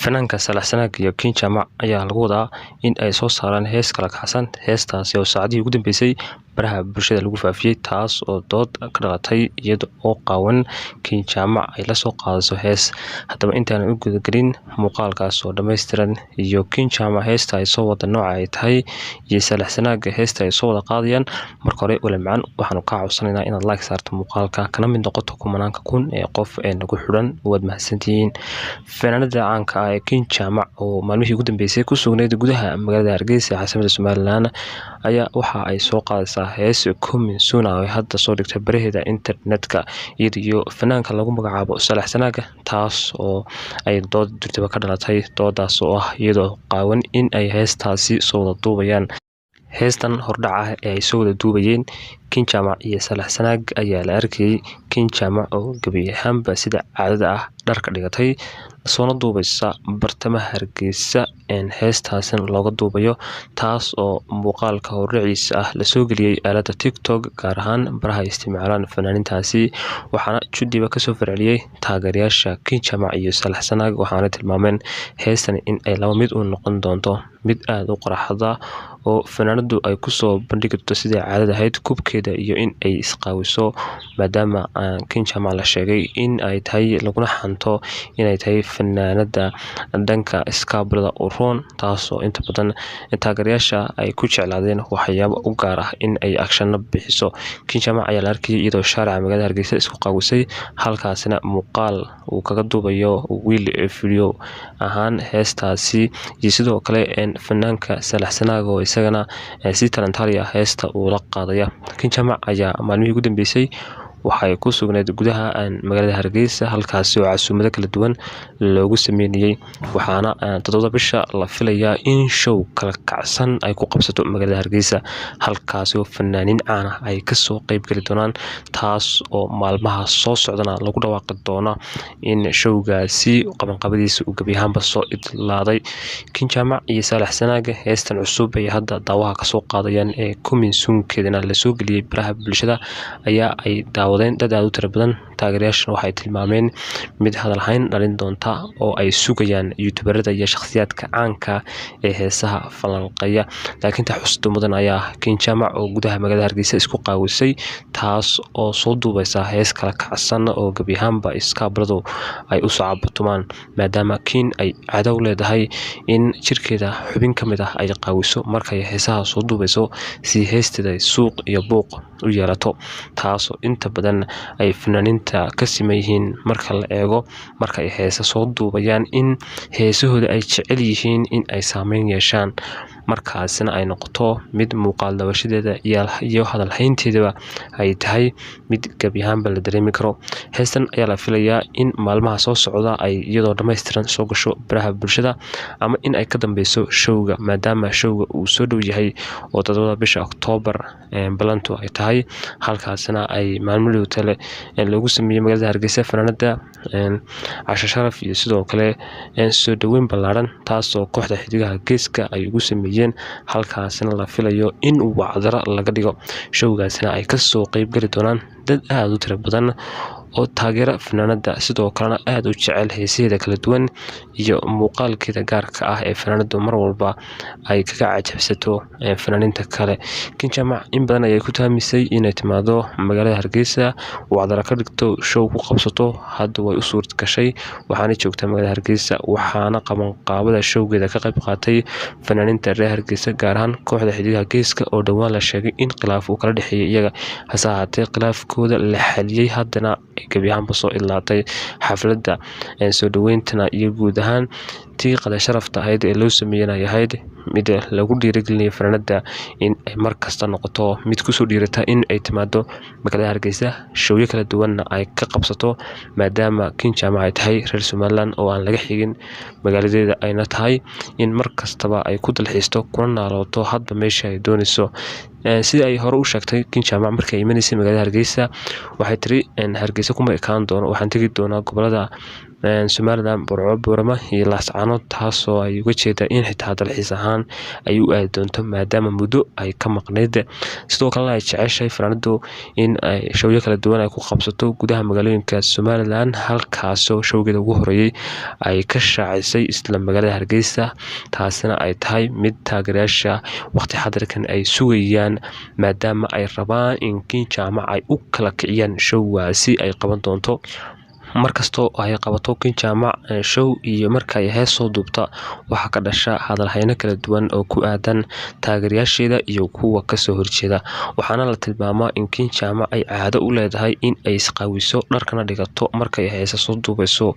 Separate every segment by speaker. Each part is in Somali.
Speaker 1: fanaanka Saalax Sanaag iyo King Jamac ayaa lagu wadaa in ay soo saaraan hees kala kacsan. Heestaasi oo saacadihii ugu dambeysay baraha bulshada lagu faafiyay, taas oo dood ka dhalatay iyada oo qaawan King Jamac ay la soo qaadaso hees. Haddaba intaan u gudagelin muuqaalkaas oo dhammaystiran iyo King Jamac heesta ay soo wada nooca ay tahay iyo Saalax Sanaag heesta ay soo wada qaadayaan, marka hore wala macaan waxaanu ka codsanaynaa inaad like saarto muuqaalka kana mid noqoto kumanaanka kun ee qof ee nagu xidhan. Waad mahadsantihiin. fanaanada caanka ah ee King Jamac oo maalmihii ugu dambeysay ku sugnayd gudaha magaalada Hargeysa ee caasimadda Somaliland ayaa waxa ay soo qaadaysaa hees coming soon oo hadda soo dhigtay baraheeda internetka iyo fanaanka lagu magacaabo Saalax Sanaag, taas oo ay dood durtaba ka dhalatay. doodaas oo ah iyadoo qaawan in ay heestaasi soo wada duubayaan. heestan hordhaca ee ay soo wada duubayeen King Jamac iyo Saalax Sanaag ayaa la arkayay King Jamac oo gabi ahaanba sida caadada ah dharka dhigatay soona duubaysa bartamaha Hargeysa heestaasan looga duubayo, taas oo muuqaalka hordhaciisa ah la soo geliyay aaladda TikTok gaar ahaan baraha isticmaalaan fanaanintaasi. waxaana judiba kasoo farceliyay taageerayaasha King Jamac iyo Saalax Sanaag, waxaana tilmaameen heestan in ay laba mid u noqon doonto mid aad u qaraxda oo fanaanadu ay ku soo bandhigto sidii caadada ahayd kubkeeda iyo in ay isqaawiso, maadaama King Jamac la sheegay in ay tahay laguna xanto inay tahay fanaanada dhanka iskaabulada u roon, taas oo inta badan taageerayaasha ay ku jeclaadeen waxyaabo u gaar ah in ay action bixiso. King Jamac ayaa la arkayay iyadoo shaarica magaalada Hargeysa isku qaawisay, halkaasina muuqaal uu kaga duubayo wiil video ahaan heestaasi iyo sidoo kale fanaanka Saalax Sanaag oo isagana si talentaali ah heesta uu la qaadaya. King Jamac ayaa maalmihii ugu dambeysay waxay ku sugnayd gudaha magaalada Hargeysa, halkaas oo casuumado kala duwan loogu sameeyay, waxaana 7 bisha la filayaa in show kala kacsan ay ku qabsato magaalada Hargeysa, halkaas oo fanaanin caan ah ay ka soo qayb gali doonaan, taas oo maalmaha soo socdana lagu dhawaaqi doono in showgaasi qabanqabadiisa uu gabi ahaanba soo idlaaday. King Jamac iyo Saalax Sanaag heestan cusub ay hadda daawaha ka soo qaadayaan ee coming soon keedana la soo geliyay baraha bulshada ayaa ay daawadeen dad aad u tiro badan. taageerayaashana waxay tilmaameen mid hadal hayn dhalin doonta oo ay sugayaan youtuberada iyo shakhsiyaadka caanka ee heesaha falanqeeya. laakiin xusuusta mudan ayaa King Jamac oo gudaha magaalada Hargeysa isku qaawisay, taas oo soo duubaysa hees kala kacsan oo gabi ahaanba iskaabuladu ay u socodtumaan, maadaama King ay cadow leedahay in jirkeeda xubin ka mid ah ay qaawiso markay heesaha soo duubayso si heesteeda suuq iyo buuq u yeelato, taas oo inta badan ay fanaaninta ka simeeyeen marka la eego marka ay heesa soo duubayaan in heesahooda ay jecel yihiin in ay saameyn yeeshaan, markaasina ay noqoto mid muuqaal dabashadeeda iyo hadal haynteedaba ay tahay mid gabi ahaanba la dareemi karo. heestan ayaa la filayaa in maalmaha soo socda ay iyadoo dhammaystiran soo gasho baraha bulshada ama in ay ka dambeyso showga, maadaama showga uu soo dhow yahay oo 7 bisha Oktoobar balantu ay tahay, halkaasina ay maalmo tale loogu sameeyay magaalada Hargeysa fanaanada Casho Sharaf iyo sidoo kale soo dhaweyn ballaaran, taas oo kooxda xidigaha geeska ay ugu sameeyeen, halkaasina la filayo in uu wacdara laga dhigo. showgaasina ay ka soo qayb gali doonaan dad aad u tiro badan oo taageera fanaanada, sidoo kalena aad u jecel heesaheeda kala duwan iyo muuqaalkeeda gaarka ah ee fanaanadu mar walba ay kaga cajabsato fanaaninta kale. King Jamac in badan ayay ku taamisay inay timaado magaalada Hargeysa wacdara ka dhigto show ku qabsato, hadda way u suurta gashay, waxaana joogtaa magaalada Hargeysa, waxaana qabanqaabada showgeeda ka qayb qaatay fanaaninta reer Hargeysa gaar ahaan kooxda xidigaha geeska oo dhawaan la sheegay in khilaaf uu kala dhexeeyay iyaga, hase ahaatee khilaafkooda la xaliyay haddana gabi ahaanba soo idlaatay. xafladda soo dhaweyntana iyo guud ahaan tii qada sharafta ahayd ee loo sameeyay ahayd mid lagu dhiirigelinayo fanaanada in ay markasta noqoto mid ku soo dhiirata in ay timaado magaalada Hargeysa, showyo kala duwanna ay ka qabsato, maadaama King Jamac ay tahay reer Somaliland oo aan laga xigin magaaladeeda ayna tahay in markastaba ay ku dalxiisto kuna naalooto hadba meesha ay doonayso. sida ay hore u sheegtay King Jamac markay imaneysay magaalada Hargeysa waxay tiri Hargeysa kuma ekaan doono, waxaan tagi doonaa gobolada Somaliland Burco Boorama iyo Laascaanood taasoo ay uga jeedaan in xitaa dalxiis ahaan ay u aadi doonto maadaama muddo ay ka maqnayd sidoo kale ay jeceshahay fanaanadu in ay showyo kala duwan ay ku qabsato gudaha magaalooyinka Somaliland halkaasoo showgeeda ugu horeeyay ay ka shaacisay isla magaalada Hargeysa taasina ay tahay mid taageerayaasha waqti xadirkan ay sugayaan maadaama ay rabaan in King Jaamac ay u kala kiciyaan showgaasi ay qaban doonto markastoo ay qabato King Jaamac show iyo marka ay hees soo duubta waxa ka dhasha hadal hayno kala duwan oo ku aadan taageerayaasheeda iyo kuwa ka soo horjeeda waxaana la tilmaamaa in King Jaamac ay caado u leedahay in ay isqaawiso dharkana dhigato marka ay hees soo duubayso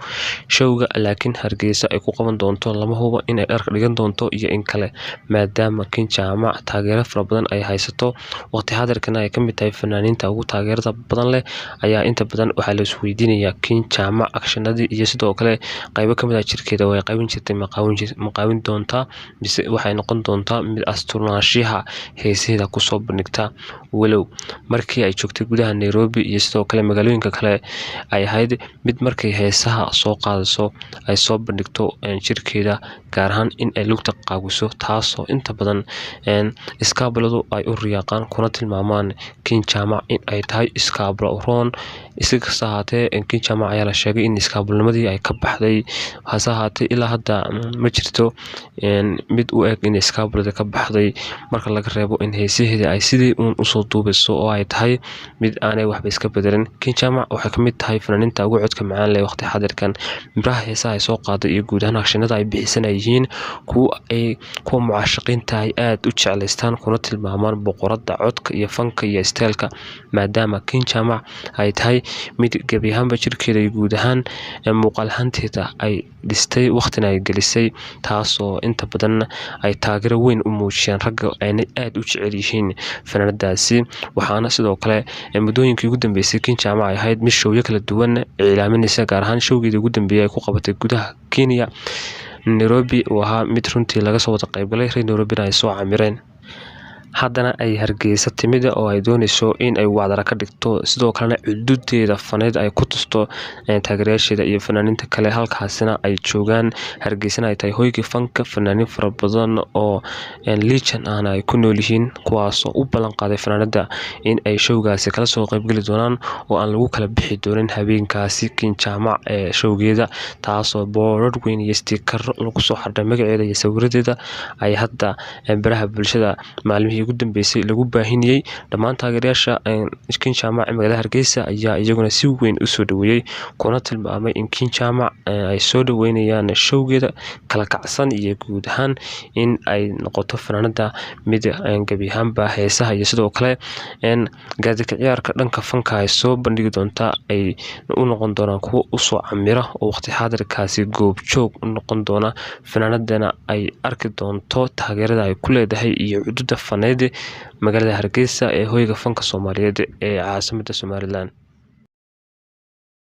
Speaker 1: showga laakiin Hargeysa ay ku qaban doonto lama hubo in ay dharka dhigan doonto iyo in kale maadaama King Jaamac taageero fara badan ay haysato waqti xadirkan ay kamid tahay fanaaniinta ugu taageerada badan leh ayaa inta badan waxa la isweydiinayaa King Jaamac actionadii iyo sidoo kale qaybo kamid ah jirkeeda way qaybin jirtay maqaawin doonta mise waxay noqon doontaa mid asturnaashiha heesaheeda ku soo bandhigta walow markii ay joogtay gudaha Nairobi iyo sidoo kale magaalooyinka kale ay ahayd mid markay heesaha soo qaadaso ay soo bandhigto jirkeeda gaar ahaan in ay lugta qaawiso taasoo inta badan iskaabaladu ay u riyaaqaan kuna tilmaamaan King Jaamac in ay tahay iskaabalo roon iska haatee King Jaamac ayaa la sheegay in iskaabalnimadii ay ka baxday hase haatee ilaa hadda ma jirto mid u eg in iskaabalada ka baxday marka laga reebo in heesaheeda ay sidii u soo duubayso oo ay tahay mid aanay waxba iska bedelin King Jaamac waxay kamid tahay fanaaniinta ugu codka macaan leh waqti xadirkan miraha heesaha ay soo qaaday iyo guud ahaan akshinada ay bixisanayeen kuwa mucaashaqiinta ay aad u jeclaystaan kuna tilmaamaan boqorada codka iyo fanka iyo steelka maadaama King Jaamac ay tahay mid gabi ahaanba jirkeeda iyo guud ahaan muuqaal ahaanteeda ay dhistay waqtina ay gelisay taasoo inta badan ay taageero weyn u muujiyaan ragga ayna aad u jecel yihiin fanaanadaasi waxaana sidoo kale muddooyinkii ugu dambeysay King Jaamac ay ahayd mid showyo kala duwan cilaaminaysa gaar ahaan showgeeda ugu dambeeyay ay ku qabatay gudaha Kenya Nairobi oo ahaa mid runtii laga soo wada qaybgalay reer Nairobi ay soo camireen haddana ay Hargeysa timid oo ay doonayso in ay wacdara ka dhigto sidoo kalena xuduudeeda faneed ay ku tusto taageerayaasheeda iyo fanaaniinta kale halkaasina ay joogaan Hargeysana ay tahay hoyga fanka fanaaniin fara badan oo legend ah ay ku nool yihiin kuwaas oo u ballan qaaday fanaanada in ay showgaasi kala soo qaybgali doonaan oo aan lagu kala bixi doonin habeenkaasi King Jaamac showgeeda taasoo boorar weyn iyo sticker lagu soo xardhay magaceeda iyo sawiradeeda ay hadda baraha bulshada maalmihii ugu dambeysay lagu baahinayay dhammaan taageerayaasha King Jaamac magaalada Hargeysa ayaa iyaguna si weyn u soo dhaweeyay kuna tilmaamay in King Jaamac ay soo dhaweynayaan showgeeda kala kacsan iyo guud ahaan in ay noqoto fanaanada mid gabi ahaanba heesaha iyo sidoo kale gaadika ciyaarka dhanka fanka ay soo bandhigi doonta ay u noqon doonaan kuwa u soo camira oo waqti xaadirkaasi goob joog u noqon doona fanaanadana ay arki doonto taageerada ay ku leedahay iyo xuduudda faneed magaalada Hargeysa ee hoyga fanka Soomaaliyeed ee caasimadda Somaliland